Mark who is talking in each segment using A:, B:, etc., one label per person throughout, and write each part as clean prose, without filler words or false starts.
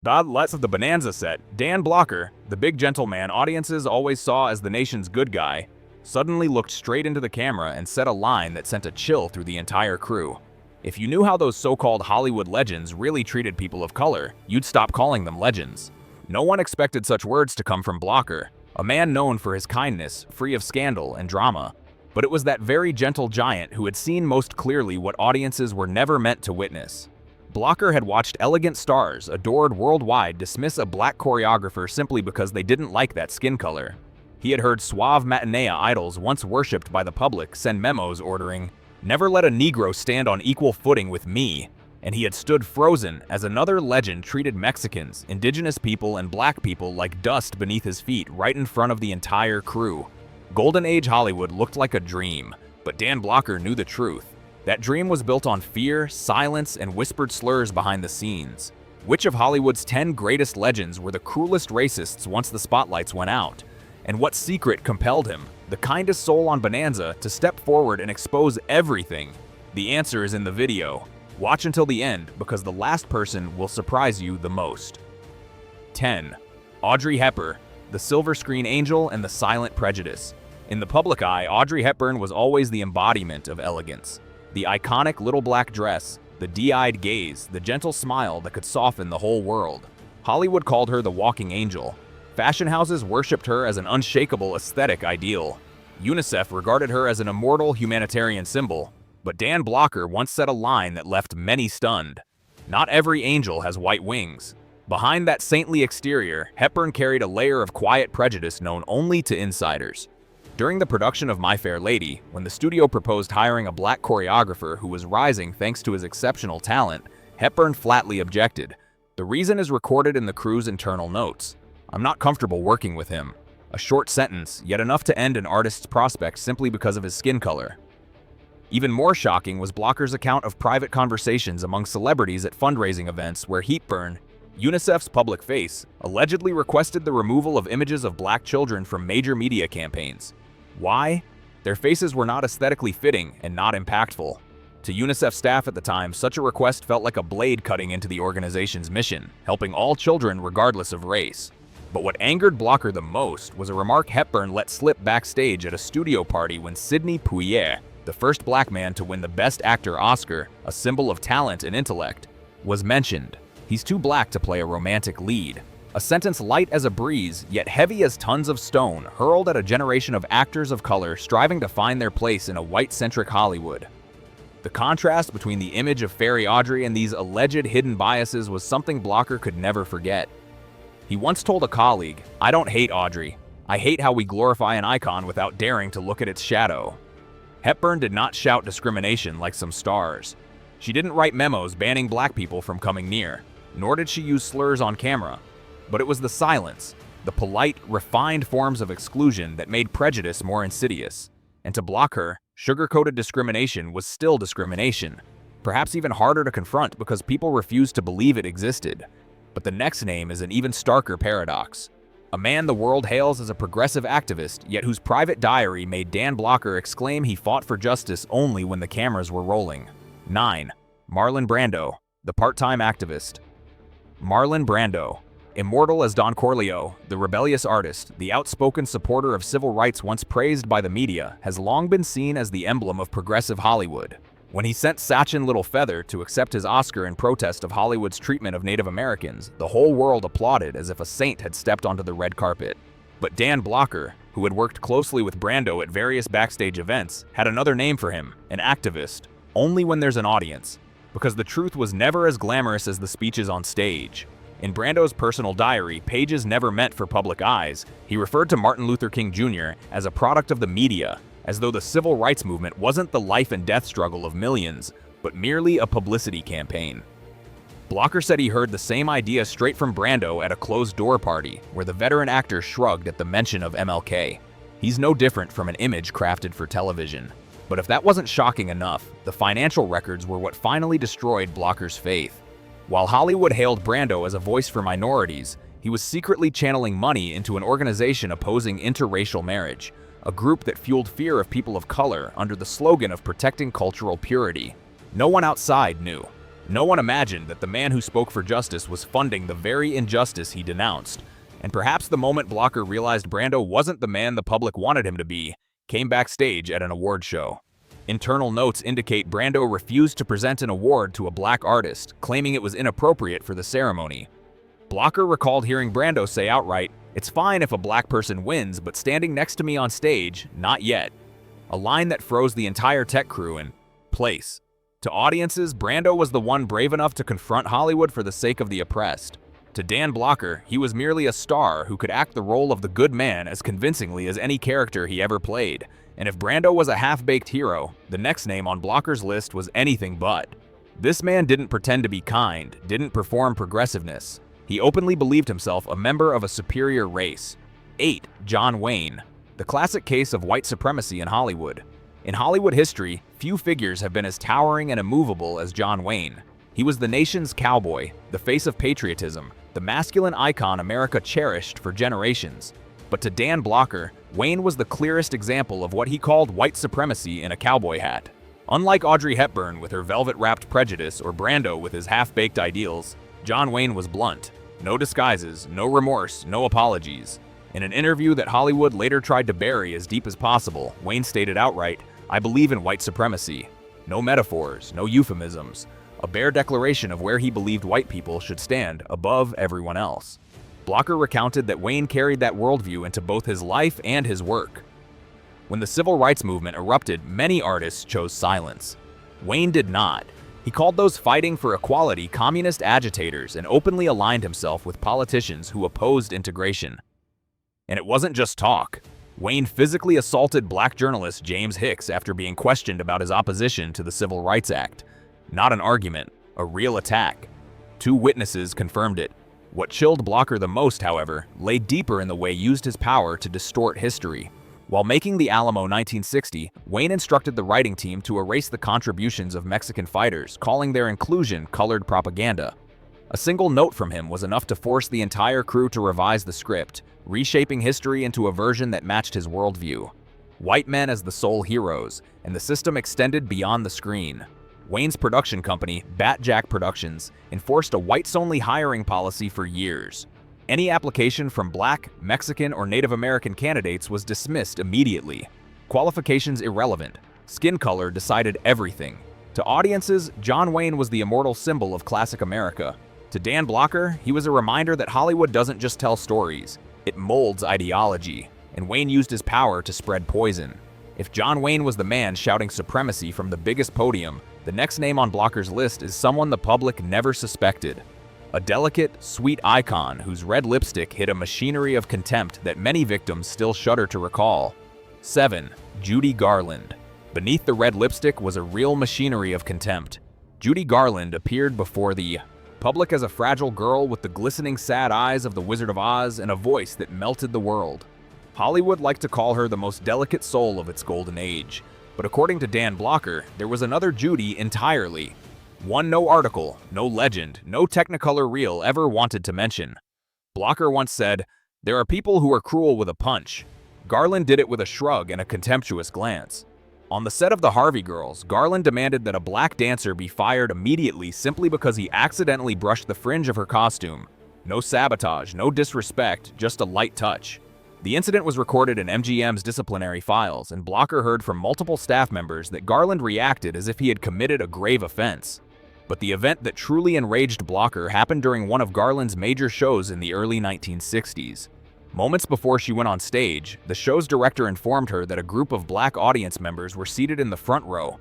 A: The less of the Bonanza set, Dan Blocker, the big gentleman audiences always saw as the nation's good guy, suddenly looked straight into the camera and said a line that sent a chill through the entire crew. If you knew how those so-called Hollywood legends really treated people of color, you'd stop calling them legends. No one expected such words to come from Blocker, a man known for his kindness, free of scandal and drama. But it was that very gentle giant who had seen most clearly what audiences were never meant to witness. Blocker had watched elegant stars, adored worldwide, dismiss a black choreographer simply because they didn't like that skin color. He had heard suave matinee idols once worshipped by the public send memos ordering, "Never let a Negro stand on equal footing with me," and he had stood frozen as another legend treated Mexicans, indigenous people, and black people like dust beneath his feet right in front of the entire crew. Golden Age Hollywood looked like a dream, but Dan Blocker knew the truth. That dream was built on fear, silence, and whispered slurs behind the scenes. Which of Hollywood's 10 greatest legends were the cruelest racists once the spotlights went out? And what secret compelled him, the kindest soul on Bonanza, to step forward and expose everything? The answer is in the video. Watch until the end, because the last person will surprise you the most. 10. Audrey Hepburn, the silver screen angel and the silent prejudice. In the public eye, Audrey Hepburn was always the embodiment of elegance. The iconic little black dress, the de-eyed gaze, the gentle smile that could soften the whole world. Hollywood called her the walking angel. Fashion houses worshipped her as an unshakable aesthetic ideal. UNICEF regarded her as an immortal humanitarian symbol. But Dan Blocker once said a line that left many stunned. "Not every angel has white wings." Behind that saintly exterior, Hepburn carried a layer of quiet prejudice known only to insiders. During the production of My Fair Lady, when the studio proposed hiring a black choreographer who was rising thanks to his exceptional talent, Hepburn flatly objected. The reason is recorded in the crew's internal notes. "I'm not comfortable working with him." A short sentence, yet enough to end an artist's prospect simply because of his skin color. Even more shocking was Blocker's account of private conversations among celebrities at fundraising events where Hepburn, UNICEF's public face, allegedly requested the removal of images of black children from major media campaigns. Why? Their faces were not aesthetically fitting and not impactful. To UNICEF staff at the time, such a request felt like a blade cutting into the organization's mission, helping all children regardless of race. But what angered Blocker the most was a remark Hepburn let slip backstage at a studio party when Sidney Poitier, the first black man to win the Best Actor Oscar, a symbol of talent and intellect, was mentioned. "He's too black to play a romantic lead." A sentence light as a breeze, yet heavy as tons of stone, hurled at a generation of actors of color striving to find their place in a white-centric Hollywood. The contrast between the image of Fairy Audrey and these alleged hidden biases was something Blocker could never forget. He once told a colleague, "I don't hate Audrey. I hate how we glorify an icon without daring to look at its shadow." Hepburn did not shout discrimination like some stars. She didn't write memos banning black people from coming near, nor did she use slurs on camera. But it was the silence, the polite, refined forms of exclusion that made prejudice more insidious. And to block her, sugar-coated discrimination was still discrimination, perhaps even harder to confront because people refused to believe it existed. But the next name is an even starker paradox. A man the world hails as a progressive activist, yet whose private diary made Dan Blocker exclaim he fought for justice only when the cameras were rolling. 9. Marlon Brando, the part-time activist. Marlon Brando, immortal as Don Corleone, the rebellious artist, the outspoken supporter of civil rights once praised by the media, has long been seen as the emblem of progressive Hollywood. When he sent Sachin Little Feather to accept his Oscar in protest of Hollywood's treatment of Native Americans, the whole world applauded as if a saint had stepped onto the red carpet. But Dan Blocker, who had worked closely with Brando at various backstage events, had another name for him, an activist, only when there's an audience, because the truth was never as glamorous as the speeches on stage. In Brando's personal diary, pages never meant for public eyes, he referred to Martin Luther King Jr. as a product of the media, as though the civil rights movement wasn't the life and death struggle of millions, but merely a publicity campaign. Blocker said he heard the same idea straight from Brando at a closed-door party, where the veteran actor shrugged at the mention of MLK. He's no different from an image crafted for television. But if that wasn't shocking enough, the financial records were what finally destroyed Blocker's faith. While Hollywood hailed Brando as a voice for minorities, he was secretly channeling money into an organization opposing interracial marriage, a group that fueled fear of people of color under the slogan of protecting cultural purity. No one outside knew. No one imagined that the man who spoke for justice was funding the very injustice he denounced. And perhaps the moment Blocker realized Brando wasn't the man the public wanted him to be, came backstage at an award show. Internal notes indicate Brando refused to present an award to a black artist, claiming it was inappropriate for the ceremony. Blocker recalled hearing Brando say outright, "It's fine if a black person wins, but standing next to me on stage, not yet." A line that froze the entire tech crew in place. To audiences, Brando was the one brave enough to confront Hollywood for the sake of the oppressed. To Dan Blocker, he was merely a star who could act the role of the good man as convincingly as any character he ever played. And if Brando was a half-baked hero, the next name on Blocker's list was anything but. This man didn't pretend to be kind, didn't perform progressiveness. He openly believed himself a member of a superior race. 8. John Wayne. The classic case of white supremacy in Hollywood. In Hollywood history, few figures have been as towering and immovable as John Wayne. He was the nation's cowboy, the face of patriotism, the masculine icon America cherished for generations. But to Dan Blocker, Wayne was the clearest example of what he called white supremacy in a cowboy hat. Unlike Audrey Hepburn with her velvet-wrapped prejudice or Brando with his half-baked ideals, John Wayne was blunt. No disguises, no remorse, no apologies. In an interview that Hollywood later tried to bury as deep as possible, Wayne stated outright, "I believe in white supremacy." No metaphors, no euphemisms. A bare declaration of where he believed white people should stand above everyone else. Blocker recounted that Wayne carried that worldview into both his life and his work. When the civil rights movement erupted, many artists chose silence. Wayne did not. He called those fighting for equality communist agitators and openly aligned himself with politicians who opposed integration. And it wasn't just talk. Wayne physically assaulted black journalist James Hicks after being questioned about his opposition to the Civil Rights Act. Not an argument, a real attack. 2 witnesses confirmed it. What chilled Blocker the most, however, lay deeper in the way used his power to distort history. While making the Alamo 1960, Wayne instructed the writing team to erase the contributions of Mexican fighters, calling their inclusion colored propaganda. A single note from him was enough to force the entire crew to revise the script, reshaping history into a version that matched his worldview. White men as the sole heroes, and the system extended beyond the screen. Wayne's production company, Batjack Productions, enforced a whites-only hiring policy for years. Any application from black, Mexican, or Native American candidates was dismissed immediately. Qualifications irrelevant. Skin color decided everything. To audiences, John Wayne was the immortal symbol of classic America. To Dan Blocker, he was a reminder that Hollywood doesn't just tell stories, it molds ideology, and Wayne used his power to spread poison. If John Wayne was the man shouting supremacy from the biggest podium, the next name on Blocker's list is someone the public never suspected. A delicate, sweet icon whose red lipstick hid a machinery of contempt that many victims still shudder to recall. 7. Judy Garland. Beneath the red lipstick was a real machinery of contempt. Judy Garland appeared before the public as a fragile girl with the glistening sad eyes of the Wizard of Oz and a voice that melted the world. Hollywood liked to call her the most delicate soul of its golden age. But according to Dan Blocker, there was another Judy entirely. One no article, no legend, no Technicolor reel ever wanted to mention. Blocker once said, "There are people who are cruel with a punch." Garland did it with a shrug and a contemptuous glance. On the set of The Harvey Girls, Garland demanded that a black dancer be fired immediately simply because he accidentally brushed the fringe of her costume. No sabotage, no disrespect, just a light touch. The incident was recorded in MGM's disciplinary files, and Blocker heard from multiple staff members that Garland reacted as if he had committed a grave offense. But the event that truly enraged Blocker happened during one of Garland's major shows in the early 1960s. Moments before she went on stage, the show's director informed her that a group of black audience members were seated in the front row,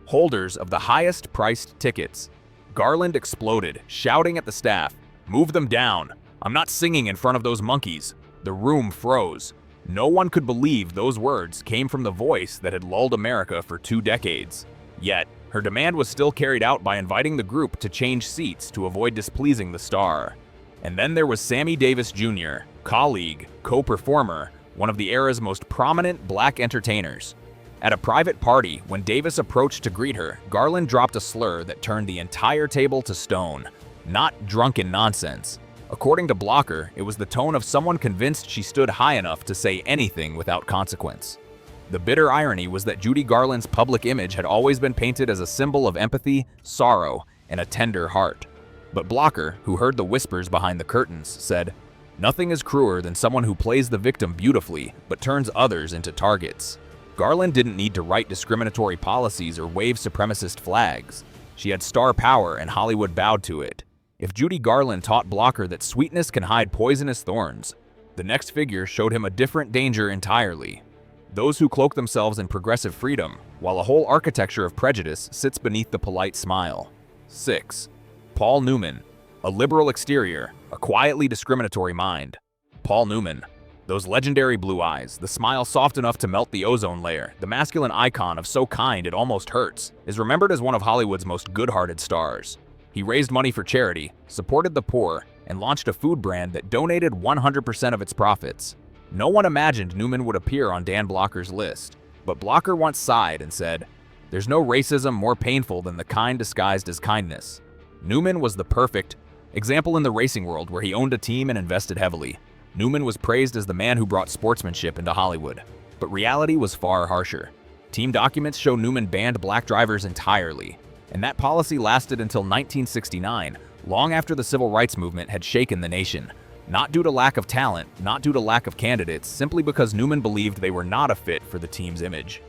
A: holders of the highest-priced tickets. Garland exploded, shouting at the staff, "Move them down! I'm not singing in front of those monkeys!" The room froze. No one could believe those words came from the voice that had lulled America for 2 decades. Yet, her demand was still carried out by inviting the group to change seats to avoid displeasing the star. And then there was Sammy Davis Jr., colleague, co-performer, one of the era's most prominent black entertainers. At a private party, when Davis approached to greet her, Garland dropped a slur that turned the entire table to stone. Not drunken nonsense. According to Blocker, it was the tone of someone convinced she stood high enough to say anything without consequence. The bitter irony was that Judy Garland's public image had always been painted as a symbol of empathy, sorrow, and a tender heart. But Blocker, who heard the whispers behind the curtains, said, "Nothing is crueler than someone who plays the victim beautifully but turns others into targets." Garland didn't need to write discriminatory policies or wave supremacist flags. She had star power and Hollywood bowed to it. If Judy Garland taught Blocker that sweetness can hide poisonous thorns, the next figure showed him a different danger entirely. Those who cloak themselves in progressive freedom, while a whole architecture of prejudice sits beneath the polite smile. 6. Paul Newman. A liberal exterior, a quietly discriminatory mind. Paul Newman. Those legendary blue eyes, the smile soft enough to melt the ozone layer, the masculine icon of so kind it almost hurts, is remembered as one of Hollywood's most good-hearted stars. He raised money for charity, supported the poor, and launched a food brand that donated 100% of its profits. No one imagined Newman would appear on Dan Blocker's list, but Blocker once sighed and said, "There's no racism more painful than the kind disguised as kindness." Newman was the perfect example in the racing world where he owned a team and invested heavily. Newman was praised as the man who brought sportsmanship into Hollywood, but reality was far harsher. Team documents show Newman banned black drivers entirely, and that policy lasted until 1969, long after the civil rights movement had shaken the nation. Not due to lack of talent, not due to lack of candidates, simply because Newman believed they were not a fit for the team's image.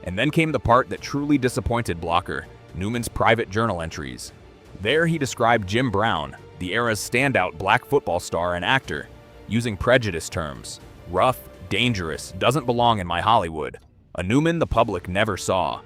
A: And then came the part that truly disappointed Blocker, Newman's private journal entries. There he described Jim Brown, the era's standout black football star and actor, using prejudice terms. Rough, dangerous, doesn't belong in my Hollywood. A Newman the public never saw.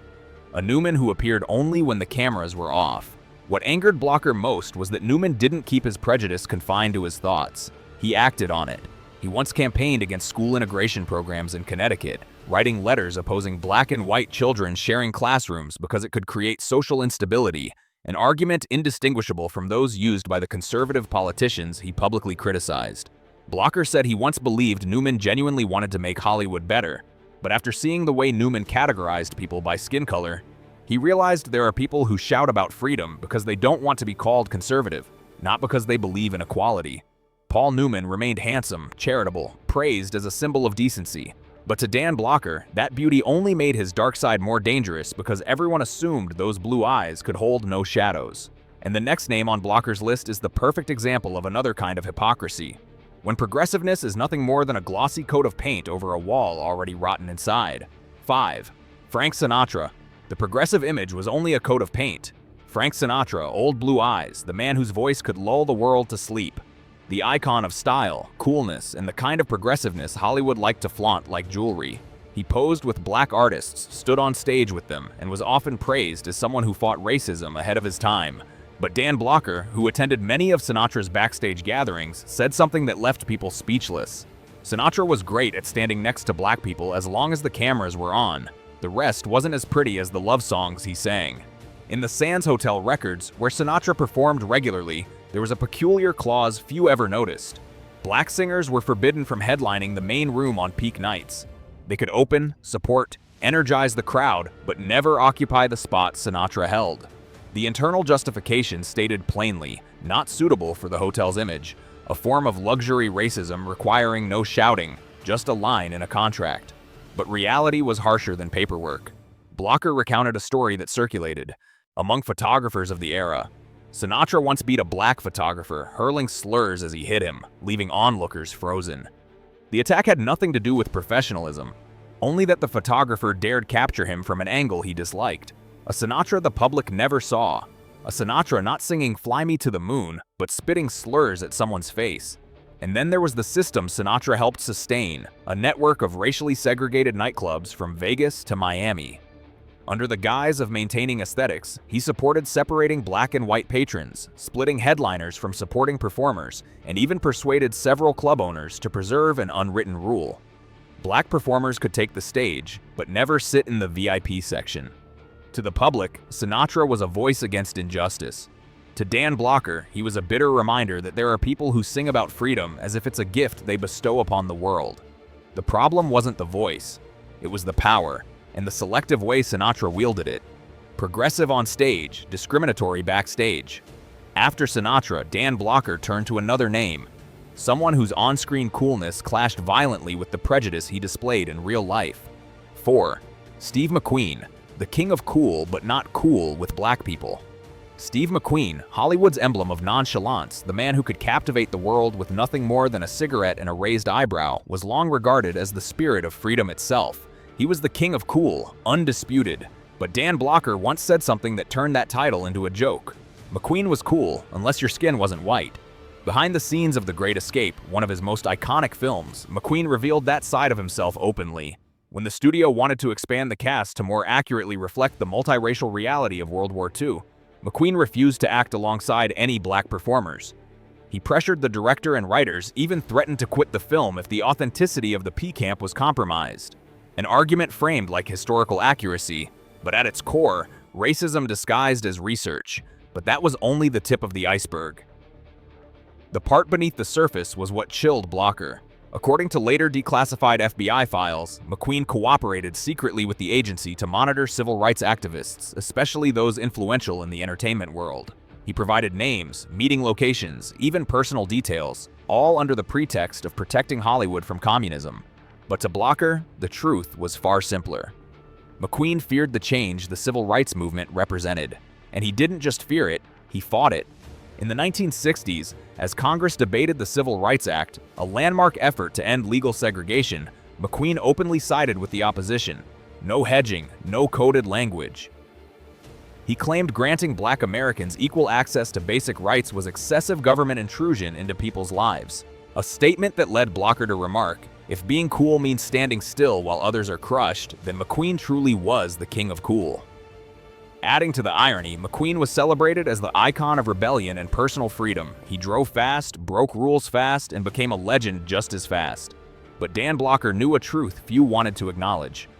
A: A Newman who appeared only when the cameras were off. What angered Blocker most was that Newman didn't keep his prejudice confined to his thoughts. He acted on it. He once campaigned against school integration programs in Connecticut, writing letters opposing black and white children sharing classrooms because it could create social instability, an argument indistinguishable from those used by the conservative politicians he publicly criticized. Blocker said he once believed Newman genuinely wanted to make Hollywood better, but after seeing the way Newman categorized people by skin color, he realized there are people who shout about freedom because they don't want to be called conservative, not because they believe in equality. Paul Newman remained handsome, charitable, praised as a symbol of decency. But to Dan Blocker, that beauty only made his dark side more dangerous because everyone assumed those blue eyes could hold no shadows. And the next name on Blocker's list is the perfect example of another kind of hypocrisy. When progressiveness is nothing more than a glossy coat of paint over a wall already rotten inside. 5. Frank Sinatra. The progressive image was only a coat of paint. Frank Sinatra, old blue eyes, the man whose voice could lull the world to sleep. The icon of style, coolness, and the kind of progressiveness Hollywood liked to flaunt like jewelry. He posed with black artists, stood on stage with them, and was often praised as someone who fought racism ahead of his time. But Dan Blocker, who attended many of Sinatra's backstage gatherings, said something that left people speechless. Sinatra was great at standing next to black people as long as the cameras were on. The rest wasn't as pretty as the love songs he sang. In the Sands Hotel records, where Sinatra performed regularly, there was a peculiar clause few ever noticed. Black singers were forbidden from headlining the main room on peak nights. They could open, support, energize the crowd, but never occupy the spot Sinatra held. The internal justification stated plainly, not suitable for the hotel's image, a form of luxury racism requiring no shouting, just a line in a contract. But reality was harsher than paperwork. Blocker recounted a story that circulated among photographers of the era. Sinatra once beat a black photographer, hurling slurs as he hit him, leaving onlookers frozen. The attack had nothing to do with professionalism, only that the photographer dared capture him from an angle he disliked. A Sinatra the public never saw. A Sinatra not singing "Fly Me to the Moon," but spitting slurs at someone's face. And then there was the system Sinatra helped sustain, a network of racially segregated nightclubs from Vegas to Miami. Under the guise of maintaining aesthetics, he supported separating black and white patrons, splitting headliners from supporting performers, and even persuaded several club owners to preserve an unwritten rule. Black performers could take the stage, but never sit in the VIP section. To the public, Sinatra was a voice against injustice. To Dan Blocker, he was a bitter reminder that there are people who sing about freedom as if it's a gift they bestow upon the world. The problem wasn't the voice, it was the power, and the selective way Sinatra wielded it. Progressive on stage, discriminatory backstage. After Sinatra, Dan Blocker turned to another name, someone whose on-screen coolness clashed violently with the prejudice he displayed in real life. 4. Steve McQueen, the king of cool but not cool with black people. Steve McQueen, Hollywood's emblem of nonchalance, the man who could captivate the world with nothing more than a cigarette and a raised eyebrow, was long regarded as the spirit of freedom itself. He was the king of cool, undisputed. But Dan Blocker once said something that turned that title into a joke. McQueen was cool, unless your skin wasn't white. Behind the scenes of The Great Escape, one of his most iconic films, McQueen revealed that side of himself openly. When the studio wanted to expand the cast to more accurately reflect the multiracial reality of World War II, McQueen refused to act alongside any black performers. He pressured the director and writers, even threatened to quit the film if the authenticity of the P camp was compromised. An argument framed like historical accuracy, but at its core, racism disguised as research. But that was only the tip of the iceberg. The part beneath the surface was what chilled Blocker. According to later declassified FBI files, McQueen cooperated secretly with the agency to monitor civil rights activists, especially those influential in the entertainment world. He provided names, meeting locations, even personal details, all under the pretext of protecting Hollywood from communism. But to Blocker, the truth was far simpler. McQueen feared the change the civil rights movement represented. And he didn't just fear it, he fought it. In the 1960s, as Congress debated the Civil Rights Act, a landmark effort to end legal segregation, McQueen openly sided with the opposition. No hedging, no coded language. He claimed granting black Americans equal access to basic rights was excessive government intrusion into people's lives. A statement that led Blocker to remark, "If being cool means standing still while others are crushed, then McQueen truly was the king of cool." Adding to the irony, McQueen was celebrated as the icon of rebellion and personal freedom. He drove fast, broke rules fast, and became a legend just as fast. But Dan Blocker knew a truth few wanted to acknowledge.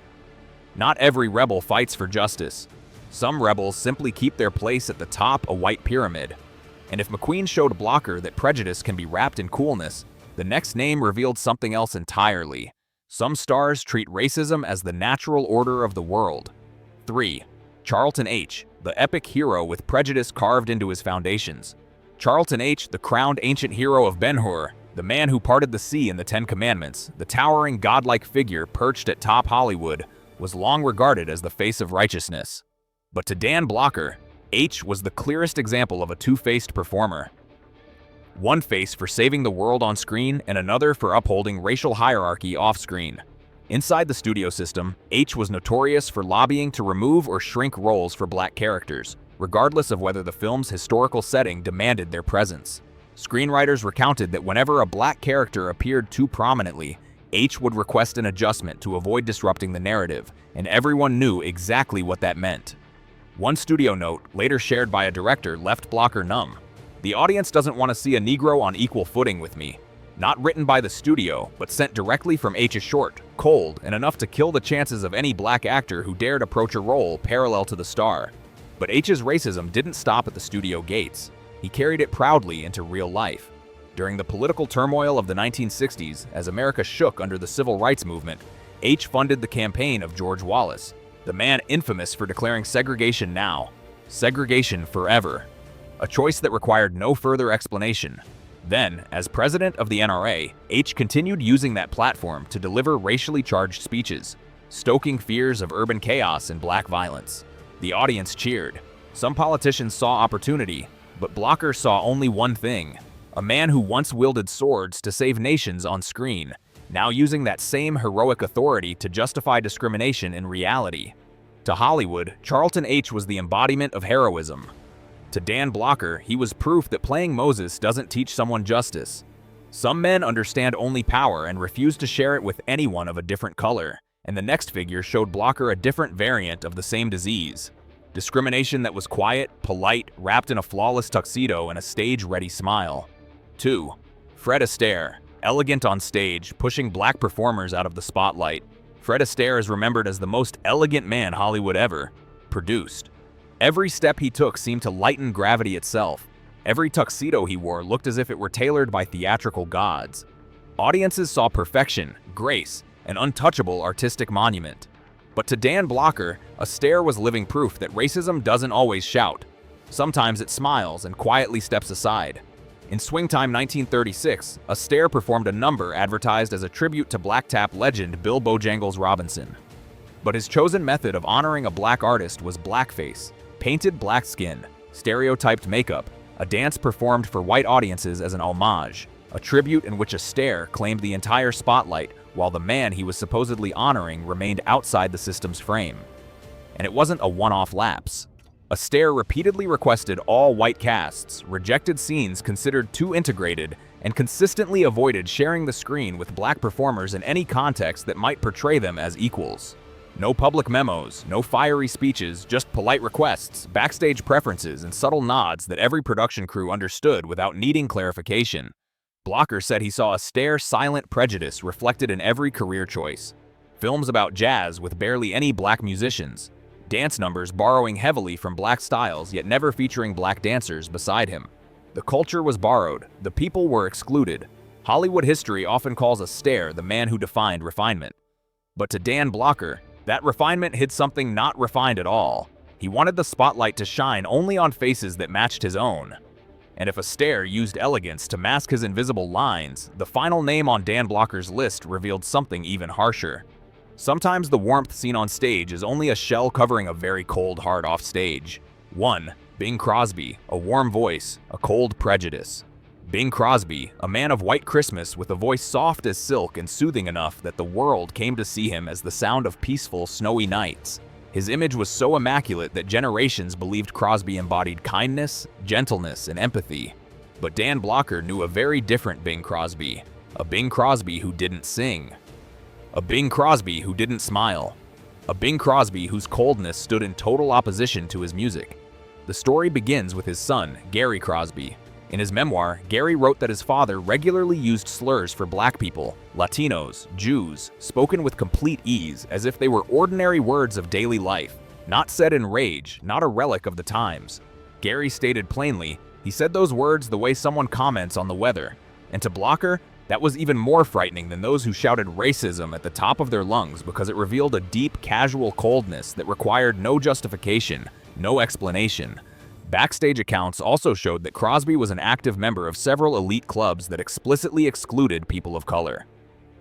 A: Not every rebel fights for justice. Some rebels simply keep their place at the top a white pyramid. And if McQueen showed Blocker that prejudice can be wrapped in coolness, the next name revealed something else entirely. Some stars treat racism as the natural order of the world. 3. Charlton H., the epic hero with prejudice carved into his foundations. Charlton H., the crowned ancient hero of Ben-Hur, the man who parted the sea in the Ten Commandments, the towering godlike figure perched at top Hollywood, was long regarded as the face of righteousness. But to Dan Blocker, H was the clearest example of a two-faced performer. One face for saving the world on screen and another for upholding racial hierarchy off-screen. Inside the studio system, H was notorious for lobbying to remove or shrink roles for black characters, regardless of whether the film's historical setting demanded their presence. Screenwriters recounted that whenever a black character appeared too prominently, H would request an adjustment to avoid disrupting the narrative, and everyone knew exactly what that meant. One studio note, later shared by a director, left Blocker numb. "The audience doesn't want to see a Negro on equal footing with me." Not written by the studio, but sent directly from H's short, cold, and enough to kill the chances of any black actor who dared approach a role parallel to the star. But H's racism didn't stop at the studio gates. He carried it proudly into real life. During the political turmoil of the 1960s, as America shook under the civil rights movement, H funded the campaign of George Wallace, the man infamous for declaring segregation now, segregation forever, a choice that required no further explanation. Then, as president of the NRA, H continued using that platform to deliver racially charged speeches, stoking fears of urban chaos and black violence. The audience cheered. Some politicians saw opportunity, but Blocker saw only one thing: a man who once wielded swords to save nations on screen, now using that same heroic authority to justify discrimination in reality. To Hollywood, Charlton H was the embodiment of heroism. To Dan Blocker, he was proof that playing Moses doesn't teach someone justice. Some men understand only power and refuse to share it with anyone of a different color, and the next figure showed Blocker a different variant of the same disease. Discrimination that was quiet, polite, wrapped in a flawless tuxedo and a stage-ready smile. 2. Fred Astaire, elegant on stage, pushing black performers out of the spotlight. Fred Astaire is remembered as the most elegant man Hollywood ever produced. Every step he took seemed to lighten gravity itself. Every tuxedo he wore looked as if it were tailored by theatrical gods. Audiences saw perfection, grace, an untouchable artistic monument. But to Dan Blocker, Astaire was living proof that racism doesn't always shout. Sometimes it smiles and quietly steps aside. In Swingtime 1936, Astaire performed a number advertised as a tribute to black tap legend Bill Bojangles Robinson. But his chosen method of honoring a black artist was blackface, painted black skin, Stereotyped makeup, a dance performed for white audiences as an homage, a tribute in which a stare claimed the entire spotlight while the man he was supposedly honoring remained outside the system's frame. And it wasn't a one-off lapse. Astaire repeatedly requested all white casts, rejected scenes considered too integrated, and consistently avoided sharing the screen with black performers in any context that might portray them as equals. No public memos, no fiery speeches, just polite requests, backstage preferences, and subtle nods that every production crew understood without needing clarification. Blocker said he saw Astaire's silent prejudice reflected in every career choice. Films about jazz with barely any black musicians, dance numbers borrowing heavily from black styles yet never featuring black dancers beside him. The culture was borrowed, the people were excluded. Hollywood history often calls Astaire the man who defined refinement. But to Dan Blocker, that refinement hid something not refined at all. He wanted the spotlight to shine only on faces that matched his own. And if Astaire used elegance to mask his invisible lines, the final name on Dan Blocker's list revealed something even harsher. Sometimes the warmth seen on stage is only a shell covering a very cold heart off stage. 1. Bing Crosby, a warm voice, a cold prejudice. Bing Crosby, a man of white Christmas with a voice soft as silk and soothing enough that the world came to see him as the sound of peaceful, snowy nights. His image was so immaculate that generations believed Crosby embodied kindness, gentleness, and empathy. But Dan Blocker knew a very different Bing Crosby, a Bing Crosby who didn't sing. A Bing Crosby who didn't smile. A Bing Crosby whose coldness stood in total opposition to his music. The story begins with his son, Gary Crosby. In his memoir, Gary wrote that his father regularly used slurs for black people, Latinos, Jews, spoken with complete ease as if they were ordinary words of daily life, not said in rage, not a relic of the times. Gary stated plainly, he said those words the way someone comments on the weather. And to Blocker, that was even more frightening than those who shouted racism at the top of their lungs because it revealed a deep, casual coldness that required no justification, no explanation. Backstage accounts also showed that Crosby was an active member of several elite clubs that explicitly excluded people of color.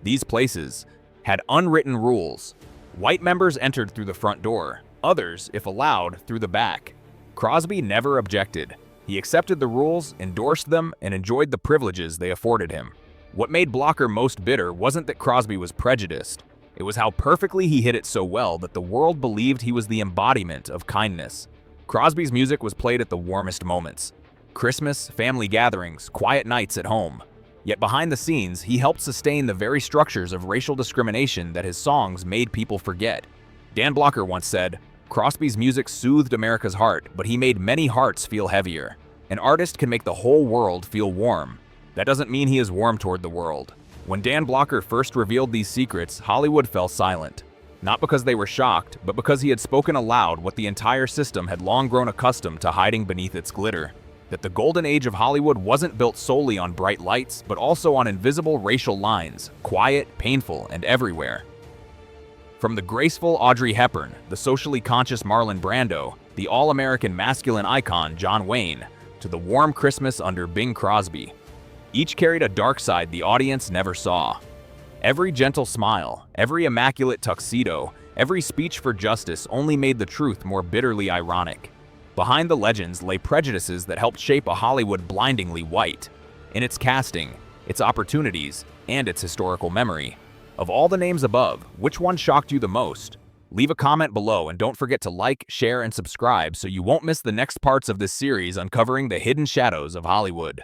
A: These places had unwritten rules. White members entered through the front door, others, if allowed, through the back. Crosby never objected. He accepted the rules, endorsed them, and enjoyed the privileges they afforded him. What made Blocker most bitter wasn't that Crosby was prejudiced. It was how perfectly he hid it so well that the world believed he was the embodiment of kindness. Crosby's music was played at the warmest moments. Christmas, family gatherings, quiet nights at home. Yet behind the scenes, he helped sustain the very structures of racial discrimination that his songs made people forget. Dan Blocker once said, "Crosby's music soothed America's heart, but he made many hearts feel heavier. An artist can make the whole world feel warm. That doesn't mean he is warm toward the world." When Dan Blocker first revealed these secrets, Hollywood fell silent. Not because they were shocked, but because he had spoken aloud what the entire system had long grown accustomed to hiding beneath its glitter. That the golden age of Hollywood wasn't built solely on bright lights, but also on invisible racial lines, quiet, painful, and everywhere. From the graceful Audrey Hepburn, the socially conscious Marlon Brando, the all-American masculine icon John Wayne, to the warm Christmas under Bing Crosby. Each carried a dark side the audience never saw. Every gentle smile, every immaculate tuxedo, every speech for justice only made the truth more bitterly ironic. Behind the legends lay prejudices that helped shape a Hollywood blindingly white. In its casting, its opportunities, and its historical memory. Of all the names above, which one shocked you the most? Leave a comment below and don't forget to like, share, and subscribe so you won't miss the next parts of this series uncovering the hidden shadows of Hollywood.